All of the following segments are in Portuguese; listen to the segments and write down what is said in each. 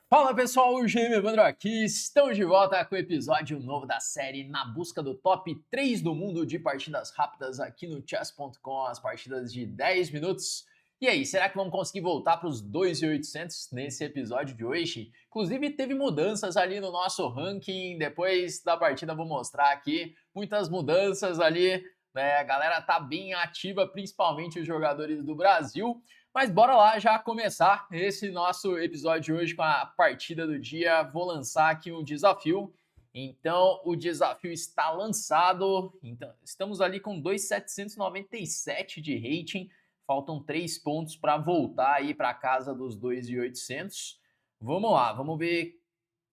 Fala pessoal, o GM Evandro aqui. Estamos de volta com o episódio novo da série Na Busca do Top 3 do Mundo de Partidas Rápidas aqui no chess.com, as partidas de 10 minutos. E aí, será que vamos conseguir voltar para os 2.800 nesse episódio de hoje? Inclusive, teve mudanças ali no nosso ranking. Depois da partida, vou mostrar aqui muitas mudanças ali, né? A galera tá bem ativa, principalmente os jogadores do Brasil. Mas bora lá já começar esse nosso episódio de hoje com a partida do dia. Vou lançar aqui um desafio. Então, o desafio está lançado. Então, estamos ali com 2.797 de rating. Faltam 3 pontos para voltar aí para casa dos 2.800. Vamos lá, vamos ver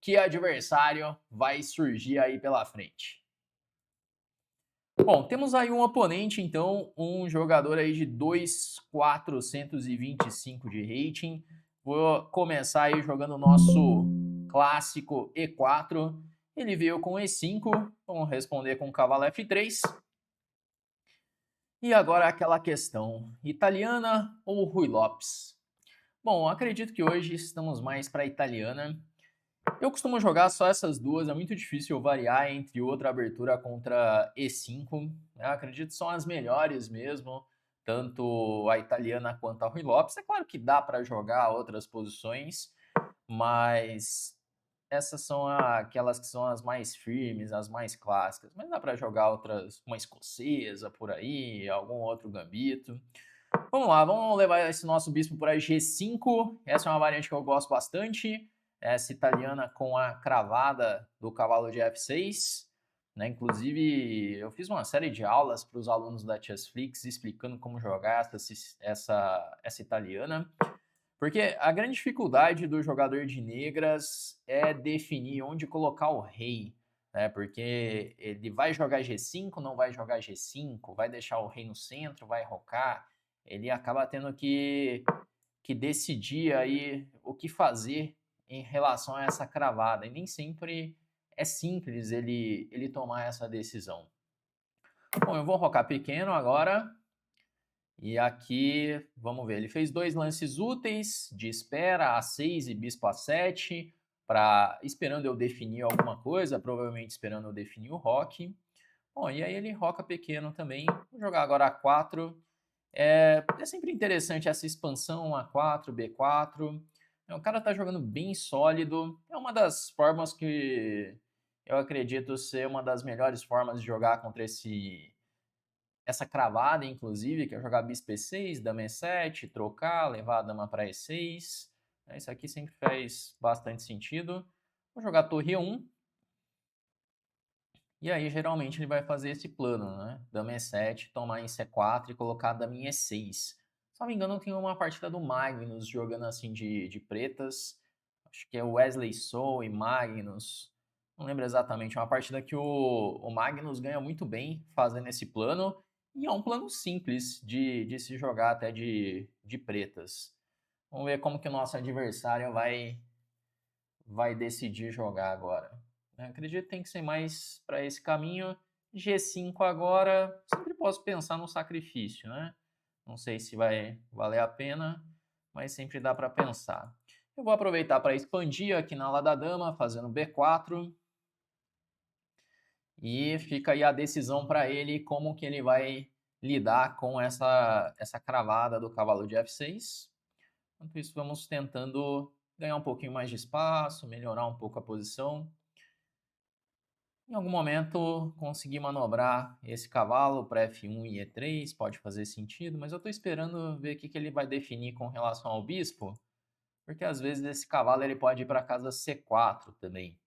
que adversário vai surgir aí pela frente. Bom, temos aí um oponente, então, um jogador aí de 2.425 de rating. Vou começar aí jogando o nosso clássico E4. Ele veio com E5, vamos responder com cavalo F3. E agora aquela questão, italiana ou Rui Lopes? Bom, acredito que hoje estamos mais para italiana. Eu costumo jogar só essas duas, é muito difícil eu variar entre outra abertura contra E5. Eu acredito que são as melhores mesmo, tanto a italiana quanto a Rui Lopes. É claro que dá para jogar outras posições, mas essas são aquelas que são as mais firmes, as mais clássicas. Mas dá para jogar outras, uma escocesa por aí, algum outro gambito. Vamos lá, vamos levar esse nosso bispo para G5. Essa é uma variante que eu gosto bastante. Essa italiana com a cravada do cavalo de F6. Né? Inclusive, eu fiz uma série de aulas para os alunos da Chessflix explicando como jogar essa italiana. Porque a grande dificuldade do jogador de negras é definir onde colocar o rei. Né? Porque ele vai jogar G5, não vai jogar G5, vai deixar o rei no centro, vai rocar. Ele acaba tendo que decidir aí o que fazer em relação a essa cravada. E nem sempre é simples ele tomar essa decisão. Bom, eu vou rocar pequeno agora. E aqui, vamos ver, ele fez dois lances úteis de espera, A6 e bispo A7, esperando eu definir alguma coisa, provavelmente esperando eu definir o roque. Bom, e aí ele roca pequeno também. Vou jogar agora A4. É sempre interessante essa expansão A4, B4. O cara tá jogando bem sólido. É uma das formas que eu acredito ser uma das melhores formas de jogar contra essa cravada, inclusive, que é jogar bispo E6, dama E7, trocar, levar a dama para E6. Isso aqui sempre faz bastante sentido. Vou jogar torre E1. E aí, geralmente, ele vai fazer esse plano, né? Dama E7, tomar em C4 e colocar a dama em E6. Se não me engano, tem uma partida do Magnus jogando assim de pretas. Acho que é Wesley So e Magnus. Não lembro exatamente. É uma partida que o Magnus ganha muito bem fazendo esse plano. E é um plano simples de se jogar até de pretas. Vamos ver como que o nosso adversário vai decidir jogar agora. Eu acredito que tem que ser mais para esse caminho. G5 agora, sempre posso pensar no sacrifício, né? Não sei se vai valer a pena, mas sempre dá para pensar. Eu vou aproveitar para expandir aqui na ala da dama, fazendo B4. E fica aí a decisão para ele como que ele vai lidar com essa cravada do cavalo de F6. Enquanto isso, vamos tentando ganhar um pouquinho mais de espaço, melhorar um pouco a posição. Em algum momento, conseguir manobrar esse cavalo para F1 e E3 pode fazer sentido, mas eu estou esperando ver o que ele vai definir com relação ao bispo, porque às vezes esse cavalo ele pode ir para casa C4 também.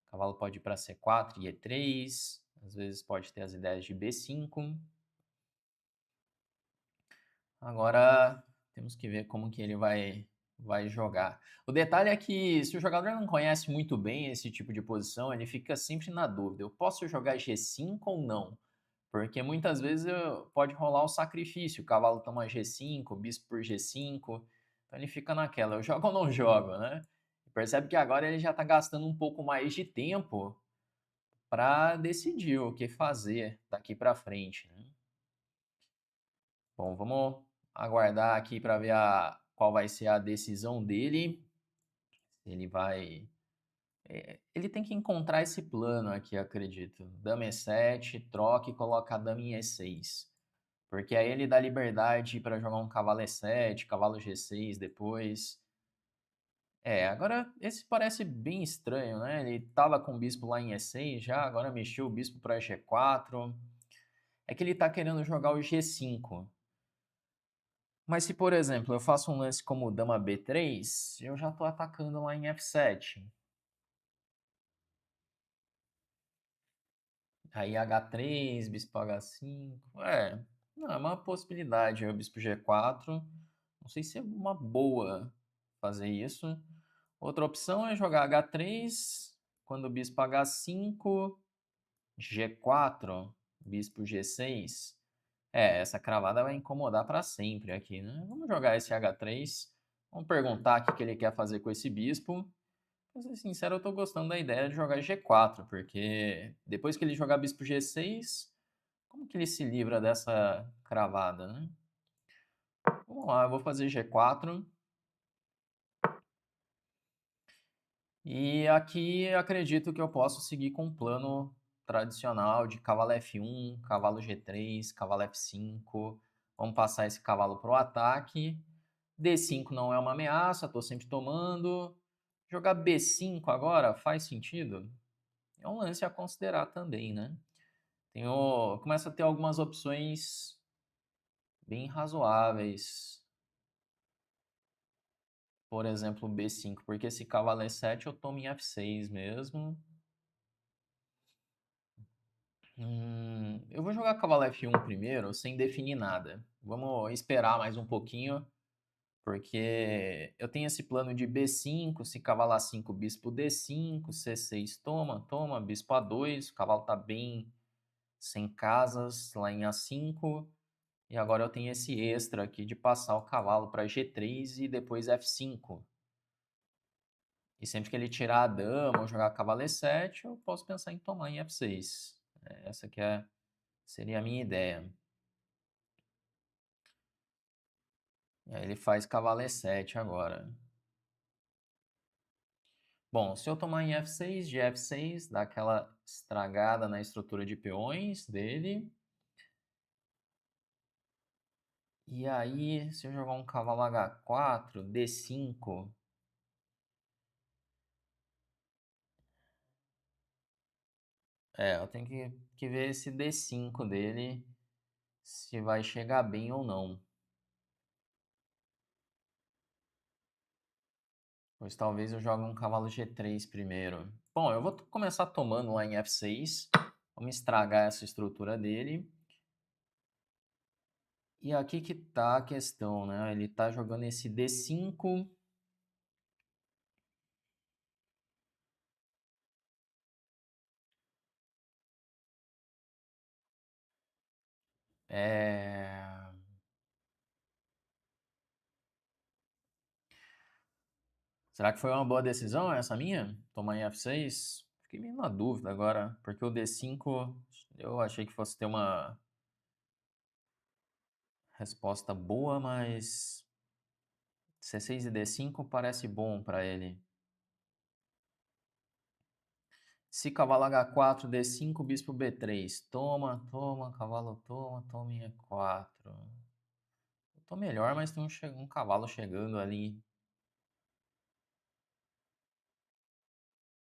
O cavalo pode ir para C4 e E3, às vezes pode ter as ideias de B5. Agora temos que ver como que ele vai jogar. O detalhe é que se o jogador não conhece muito bem esse tipo de posição, ele fica sempre na dúvida. Eu posso jogar G5 ou não? Porque muitas vezes pode rolar o sacrifício. O cavalo toma G5, bispo por G5. Então ele fica naquela, eu jogo ou não jogo, né? Percebe que agora ele já está gastando um pouco mais de tempo para decidir o que fazer daqui para frente, né? Bom, vamos aguardar aqui para ver qual vai ser a decisão dele. Ele vai... ele tem que encontrar esse plano aqui, acredito. Dama E7, troca e coloca a dama em E6. Porque aí ele dá liberdade para jogar um cavalo E7, cavalo G6 depois. Agora esse parece bem estranho, né? Ele tava com o bispo lá em E6 já, agora mexeu o bispo para G4. É que ele tá querendo jogar o G5. Mas se, por exemplo, eu faço um lance como dama B3, eu já tô atacando lá em F7. Aí H3, bispo H5. Não, é uma possibilidade. Aí o bispo G4. Não sei se é uma boa fazer isso. Outra opção é jogar H3, quando o bispo H5, G4, bispo G6. Essa cravada vai incomodar para sempre aqui, né? Vamos jogar esse H3. Vamos perguntar o que ele quer fazer com esse bispo. Pra ser sincero, eu tô gostando da ideia de jogar G4, porque depois que ele jogar bispo G6, como que ele se livra dessa cravada, né? Vamos lá, eu vou fazer G4. E aqui acredito que eu posso seguir com o plano tradicional de cavalo F1, cavalo G3, cavalo F5. Vamos passar esse cavalo para o ataque. D5 não é uma ameaça, estou sempre tomando. Jogar B5 agora faz sentido? É um lance a considerar também, né? Começa a ter algumas opções bem razoáveis. Por exemplo, B5, porque esse cavalo E7 eu tomo em F6 mesmo. Eu vou jogar cavalo F1 primeiro, sem definir nada. Vamos esperar mais um pouquinho, porque eu tenho esse plano de B5, se cavalo A5, bispo D5, C6 toma, bispo A2, o cavalo tá bem sem casas lá em A5, e agora eu tenho esse extra aqui de passar o cavalo para G3 e depois F5. E sempre que ele tirar a dama ou jogar cavalo E7, eu posso pensar em tomar em F6. Essa que seria a minha ideia. E aí ele faz cavalo E7 agora. Bom, se eu tomar em F6, de F6, dá aquela estragada na estrutura de peões dele. E aí, se eu jogar um cavalo H4, D5... eu tenho que ver esse D5 dele, se vai chegar bem ou não. Pois talvez eu jogue um cavalo G3 primeiro. Bom, eu vou começar tomando lá em F6. Vamos estragar essa estrutura dele. E aqui que tá a questão, né? Ele tá jogando esse D5. Será que foi uma boa decisão essa minha? Tomar em F6? Fiquei meio na dúvida agora, porque o D5 eu achei que fosse ter uma resposta boa, mas C6 e D5 parece bom para ele. Se cavalo H4, D5, bispo B3. Toma, cavalo toma em E4. Eu tô melhor, mas tem um cavalo chegando ali.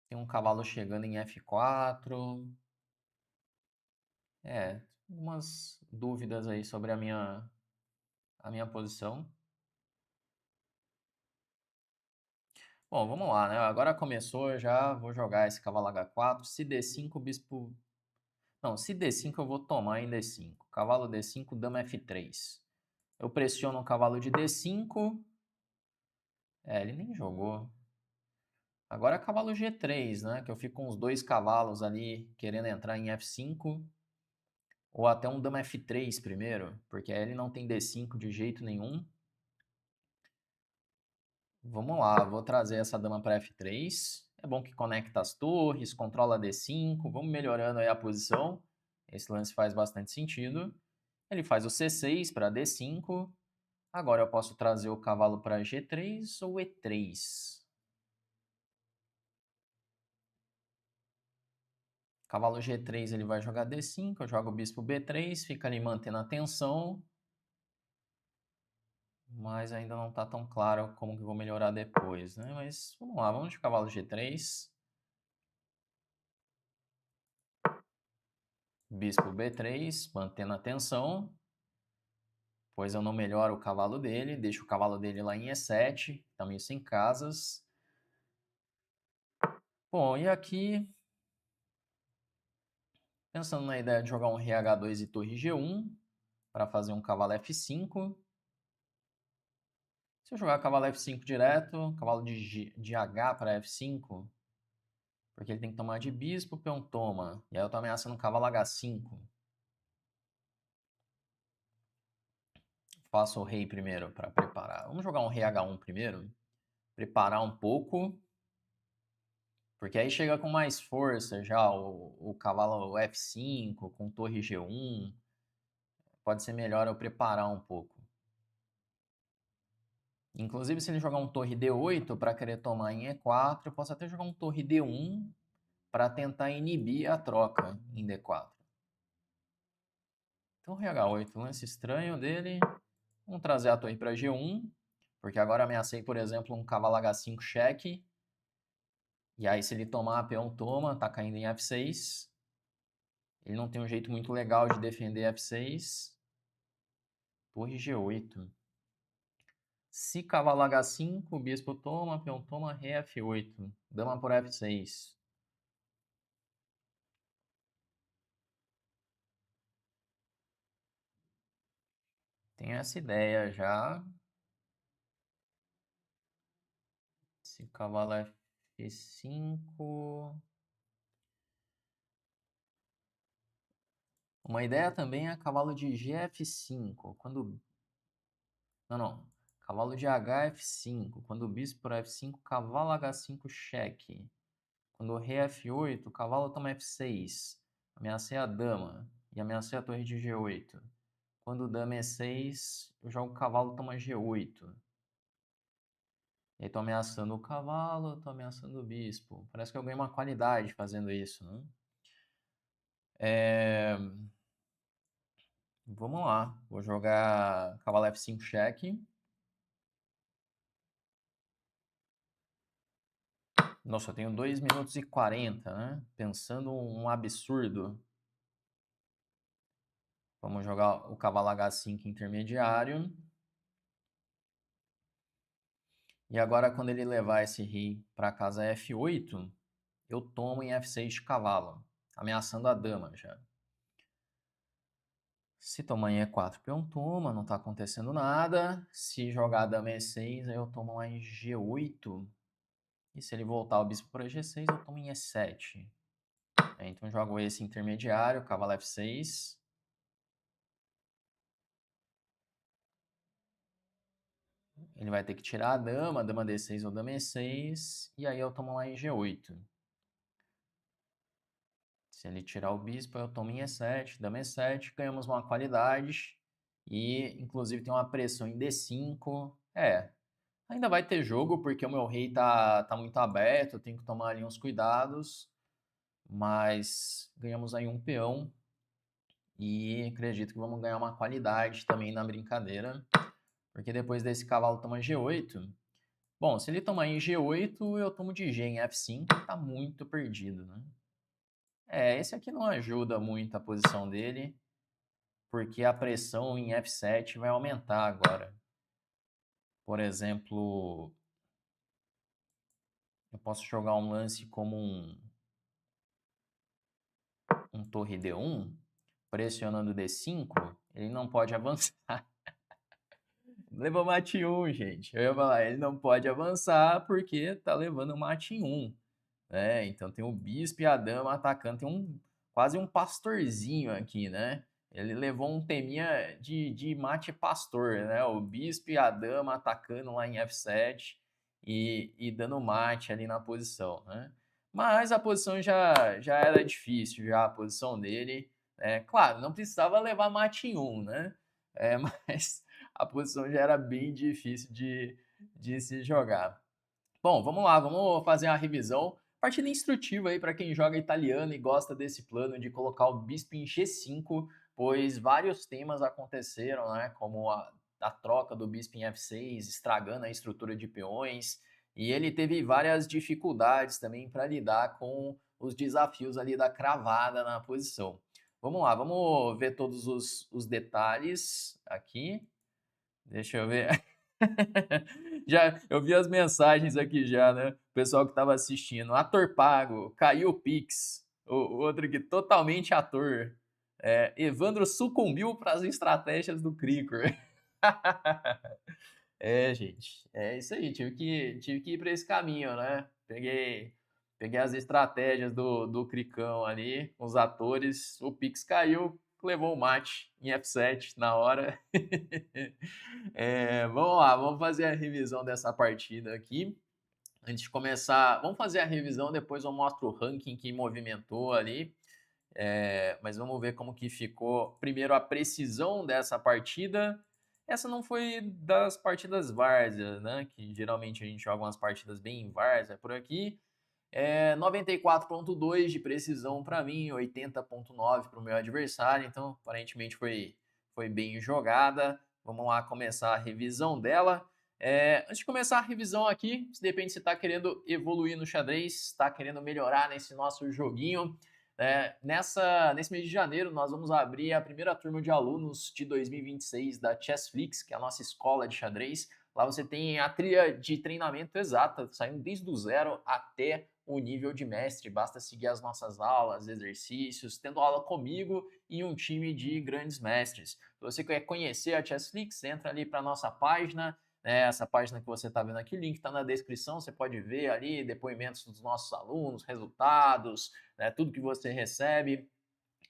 Tem um cavalo chegando em F4. Umas dúvidas aí sobre a minha posição. Bom, vamos lá, né? Agora começou, eu já vou jogar esse cavalo H4. Se D5, bispo... Não, se D5 eu vou tomar em D5. Cavalo D5, dama F3. Eu pressiono o cavalo de D5. Ele nem jogou. Agora é cavalo G3, né? Que eu fico com os dois cavalos ali querendo entrar em F5. Ou até um dama F3 primeiro, porque aí ele não tem D5 de jeito nenhum. Vamos lá, vou trazer essa dama para F3. É bom que conecta as torres, controla D5. Vamos melhorando aí a posição. Esse lance faz bastante sentido. Ele faz o C6 para D5. Agora eu posso trazer o cavalo para G3 ou E3. Cavalo G3 ele vai jogar D5, eu jogo o bispo B3, fica ali mantendo a tensão. Mas ainda não está tão claro como que eu vou melhorar depois, né? Mas vamos lá, vamos de cavalo G3. Bispo B3, mantendo a tensão. Pois eu não melhoro o cavalo dele, deixo o cavalo dele lá em E7, também sem casas. Bom, e aqui, pensando na ideia de jogar um RH2 e torre G1, para fazer um cavalo F5. Se eu jogar cavalo F5 direto, cavalo de H para F5, porque ele tem que tomar de bispo, o peão toma. E aí eu estou ameaçando o cavalo H5. Faço o rei primeiro para preparar. Vamos jogar um rei H1 primeiro. Preparar um pouco. Porque aí chega com mais força já o cavalo F5 com torre G1. Pode ser melhor eu preparar um pouco. Inclusive, se ele jogar um torre D8 para querer tomar em E4, eu posso até jogar um torre D1 para tentar inibir a troca em D4. Então, rei H8, lance estranho dele. Vamos trazer a torre para G1, porque agora ameacei, por exemplo, um cavalo H5 cheque. E aí, se ele tomar, peão toma, tá caindo em F6. Ele não tem um jeito muito legal de defender F6. Torre G8. Se cavalo H5, bispo toma, peão toma, rei F8. Dama por F6. Tenho essa ideia já. Se cavalo F5... Uma ideia também é cavalo de GF5. Quando... Não. Cavalo de HF5. Quando o bispo por F5, cavalo H5 cheque. Quando o rei F8, o cavalo toma F6. Ameacei a dama. E ameacei a torre de G8. Quando o dama E6, eu jogo o cavalo toma G8. E aí tô ameaçando o cavalo, tô ameaçando o bispo. Parece que eu ganho uma qualidade fazendo isso, né? Vamos lá. Vou jogar cavalo F5 cheque. Nossa, eu tenho 2 minutos e 40, né? Pensando um absurdo. Vamos jogar o cavalo H5 intermediário. E agora, quando ele levar esse rei para casa F8, eu tomo em F6 de cavalo, ameaçando a dama já. Se tomar em E4, peão toma, não está acontecendo nada. Se jogar dama E6, aí eu tomo lá em G8. E se ele voltar o bispo para G6, eu tomo em E7. Então jogo esse intermediário, cavalo F6. Ele vai ter que tirar a dama D6 ou dama E6. E aí eu tomo lá em G8. Se ele tirar o bispo, eu tomo em E7, dama E7, ganhamos uma qualidade. E, inclusive, tem uma pressão em D5. Ainda vai ter jogo, porque o meu rei tá muito aberto, eu tenho que tomar ali uns cuidados. Mas ganhamos aí um peão. E acredito que vamos ganhar uma qualidade também na brincadeira. Porque depois desse cavalo toma G8. Bom, se ele tomar em G8, eu tomo de G em F5, que tá muito perdido, né? Esse aqui não ajuda muito a posição dele, porque a pressão em F7 vai aumentar agora. Por exemplo, eu posso jogar um lance como um torre D1, pressionando D5, ele não pode avançar. Levou mate 1, gente. Eu ia falar, ele não pode avançar porque tá levando mate 1. Né? Então tem o bispo e a dama atacando, tem quase um pastorzinho aqui, né? Ele levou um teminha de mate pastor, né? O bispo e a dama atacando lá em F7 e dando mate ali na posição, né? Mas a posição já era difícil, já a posição dele. Claro, não precisava levar mate em 1, né? Mas a posição já era bem difícil de se jogar. Bom, vamos lá, vamos fazer a revisão Partida instrutiva aí para quem joga italiano e gosta desse plano de colocar o bispo em G5, pois vários temas aconteceram, né? Como a troca do bispo em F6, estragando a estrutura de peões, e ele teve várias dificuldades também para lidar com os desafios ali da cravada na posição. Vamos lá, vamos ver todos os detalhes aqui. Deixa eu ver. Já, eu vi as mensagens aqui já, né? O pessoal que estava assistindo. Ator pago, caiu o Pix. O outro aqui, totalmente ator. Evandro sucumbiu para as estratégias do Cricor. Gente, é isso aí. Tive que ir para esse caminho, né? Peguei as estratégias do Cricão ali, os atores. O Pix caiu, levou o mate em F7 na hora. Vamos lá, vamos fazer a revisão dessa partida aqui. Antes de começar, vamos fazer a revisão, depois eu mostro o ranking que movimentou ali. Mas vamos ver como que ficou. Primeiro, a precisão dessa partida. Essa não foi das partidas várzea, né? Que geralmente a gente joga umas partidas bem várzea por aqui. 94,2 de precisão para mim, 80,9 para o meu adversário. Então, aparentemente foi bem jogada. Vamos lá começar a revisão dela. Antes de começar a revisão aqui, se de repente você está querendo evoluir no xadrez, está querendo melhorar nesse nosso joguinho, nesse mês de janeiro nós vamos abrir a primeira turma de alunos de 2026 da Chessflix, que é a nossa escola de xadrez. Lá você tem a trilha de treinamento exata, saindo desde o zero até o nível de mestre. Basta seguir as nossas aulas, exercícios, tendo aula comigo e um time de grandes mestres. Se você quer conhecer a Chessflix, entra ali para a nossa página. Essa página que você está vendo aqui, o link está na descrição, você pode ver ali depoimentos dos nossos alunos, resultados, tudo que você recebe.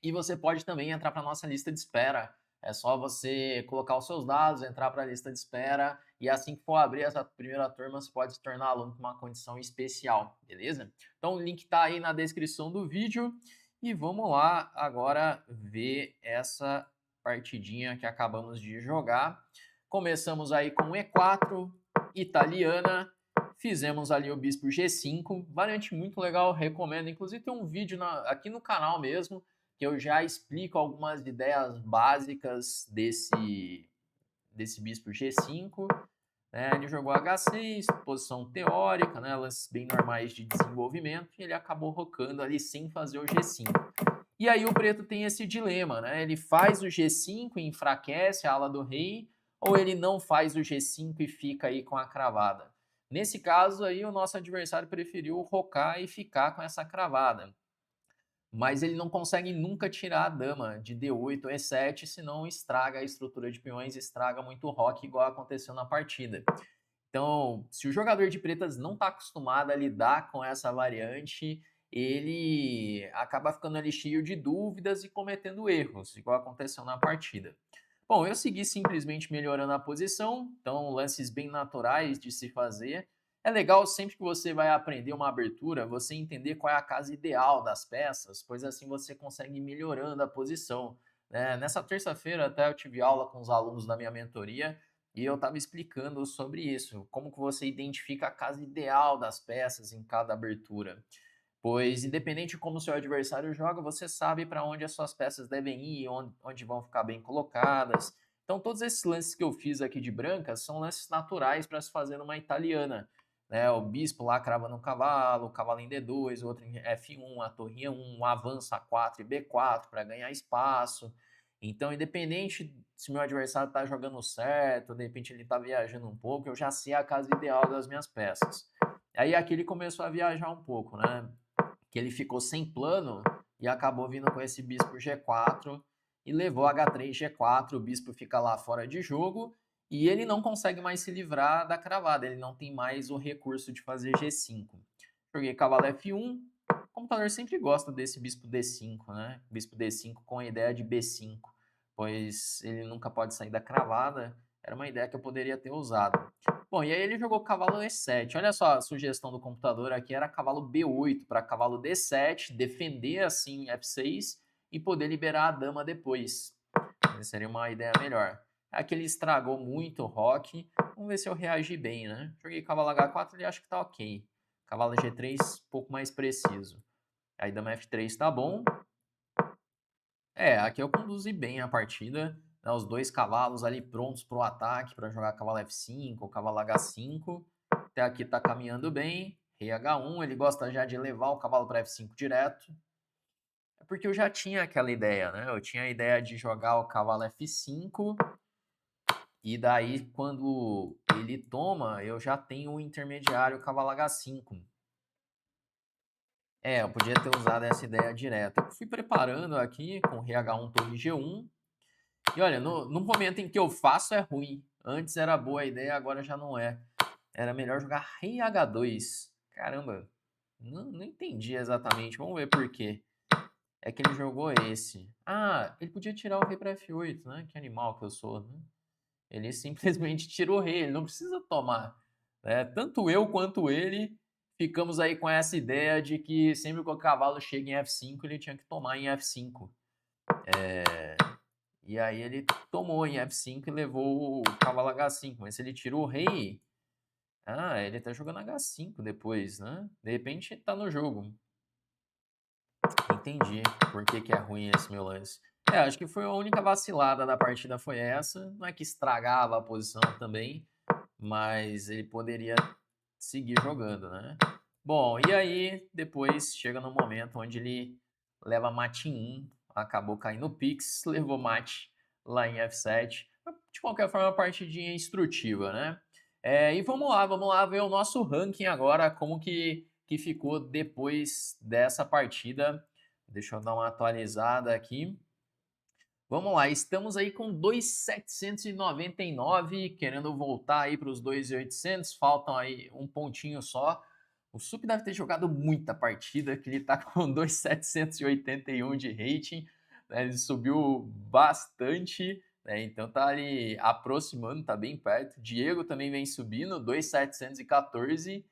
E você pode também entrar para a nossa lista de espera. É só você colocar os seus dados, entrar para a lista de espera e assim que for abrir essa primeira turma, você pode se tornar aluno com uma condição especial, beleza? Então o link está aí na descrição do vídeo e vamos lá agora ver essa partidinha que acabamos de jogar. Começamos aí com E4, italiana, fizemos ali o bispo G5, variante muito legal, recomendo. Inclusive tem um vídeo aqui no canal mesmo, que eu já explico algumas ideias básicas desse bispo G5. Ele jogou H6, posição teórica, lances bem normais de desenvolvimento, e ele acabou rocando ali sem fazer o G5. E aí o preto tem esse dilema, ele faz o G5 e enfraquece a ala do rei, ou ele não faz o G5 e fica aí com a cravada. Nesse caso aí, o nosso adversário preferiu rocar e ficar com essa cravada. Mas ele não consegue nunca tirar a dama de D8 ou E7, senão estraga a estrutura de peões, estraga muito o roque, igual aconteceu na partida. Então, se o jogador de pretas não está acostumado a lidar com essa variante, ele acaba ficando ali cheio de dúvidas e cometendo erros, igual aconteceu na partida. Bom, eu segui simplesmente melhorando a posição, então lances bem naturais de se fazer. É legal sempre que você vai aprender uma abertura, você entender qual é a casa ideal das peças, pois assim você consegue ir melhorando a posição. Nessa terça-feira até eu tive aula com os alunos da minha mentoria e eu estava explicando sobre isso, como que você identifica a casa ideal das peças em cada abertura. Pois, independente de como o seu adversário joga, você sabe para onde as suas peças devem ir, onde vão ficar bem colocadas. Então, todos esses lances que eu fiz aqui de brancas são lances naturais para se fazer numa italiana. O bispo lá crava no cavalo, o cavalo em D2, o outro em F1, a torre em 1, o avanço A4 e B4 para ganhar espaço. Então, independente se meu adversário está jogando certo, de repente ele está viajando um pouco, eu já sei a casa ideal das minhas peças. Aí aqui ele começou a viajar um pouco, que ele ficou sem plano e acabou vindo com esse bispo G4 e levou H3, G4, o bispo fica lá fora de jogo e ele não consegue mais se livrar da cravada, ele não tem mais o recurso de fazer G5. Joguei cavalo F1, o computador sempre gosta desse bispo D5, Bispo D5 com a ideia de B5, pois ele nunca pode sair da cravada, era uma ideia que eu poderia ter usado. Bom, e aí ele jogou cavalo E7. Olha só, a sugestão do computador aqui era cavalo B8 para cavalo D7, defender assim F6 e poder liberar a dama depois. Essa seria uma ideia melhor. Aqui ele estragou muito o roque. Vamos ver se eu reagi bem, Joguei cavalo H4, ele acha que tá ok. Cavalo G3, um pouco mais preciso. Aí dama F3 tá bom. Aqui eu conduzi bem a partida. Né, os dois cavalos ali prontos para o ataque, para jogar cavalo F5 ou cavalo H5. Até aqui tá caminhando bem. Rei H1, ele gosta já de levar o cavalo para F5 direto. É porque eu já tinha aquela ideia, né? Eu tinha a ideia de jogar o cavalo F5. E daí, quando ele toma, eu já tenho o intermediário cavalo H5. Eu podia ter usado essa ideia direto. Eu fui preparando aqui com rei H1, torre G1. E olha, no momento em que eu faço é ruim. Antes era boa a ideia, agora já não é. Era melhor jogar rei H2. Caramba, não entendi exatamente. Vamos ver por quê. É que ele jogou esse. Ah, ele podia tirar o rei para F8, né? Que animal que eu sou, né? Ele simplesmente tirou o rei, ele não precisa tomar. Né? Tanto eu quanto ele ficamos aí com essa ideia de que sempre que o cavalo chega em F5, ele tinha que tomar em F5. E aí ele tomou em F5 e levou o cavalo H5. Mas se ele tirou o rei... Ah, ele tá jogando H5 depois, né? De repente tá no jogo. Entendi por que é ruim esse meu lance. Acho que foi a única vacilada da partida foi essa. Não é que estragava a posição também, mas ele poderia seguir jogando, né? Bom, e aí depois chega no momento onde ele leva mate em 1, acabou caindo no Pix, levou mate lá em F7. De qualquer forma, uma partidinha instrutiva, né? E vamos lá ver o nosso ranking agora, como que ficou depois dessa partida. Deixa eu dar uma atualizada aqui. Vamos lá, estamos aí com 2.799, querendo voltar aí para os 2.800, faltam aí um pontinho só. O Sup deve ter jogado muita partida, que ele está com 2.781 de rating, né? Ele subiu bastante, né? Então tá ali aproximando, tá bem perto. Diego também vem subindo, 2.714,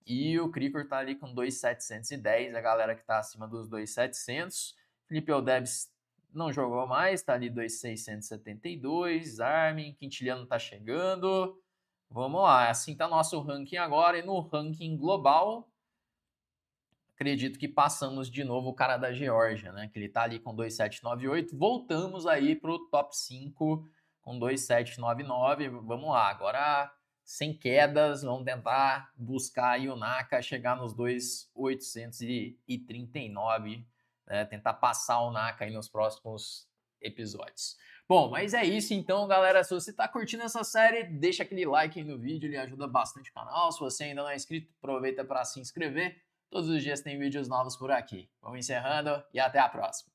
e o Cricor tá ali com 2.710, a galera que tá acima dos 2.700. Felipe Aldebs não jogou mais, tá ali 2.672, Armin, Quintiliano tá chegando. Vamos lá, assim tá nosso ranking agora, e no ranking global, acredito que passamos de novo o cara da Geórgia, né? Que ele tá ali com 2.798, voltamos aí pro top 5 com 2.799, vamos lá, agora sem quedas, vamos tentar buscar aí o Naka, chegar nos 2.839, né? Tentar passar o Naka aí nos próximos episódios. Bom, mas é isso então, galera. Se você tá curtindo essa série, deixa aquele like aí no vídeo, ele ajuda bastante o canal. Se você ainda não é inscrito, aproveita para se inscrever. Todos os dias tem vídeos novos por aqui. Vamos encerrando e até a próxima.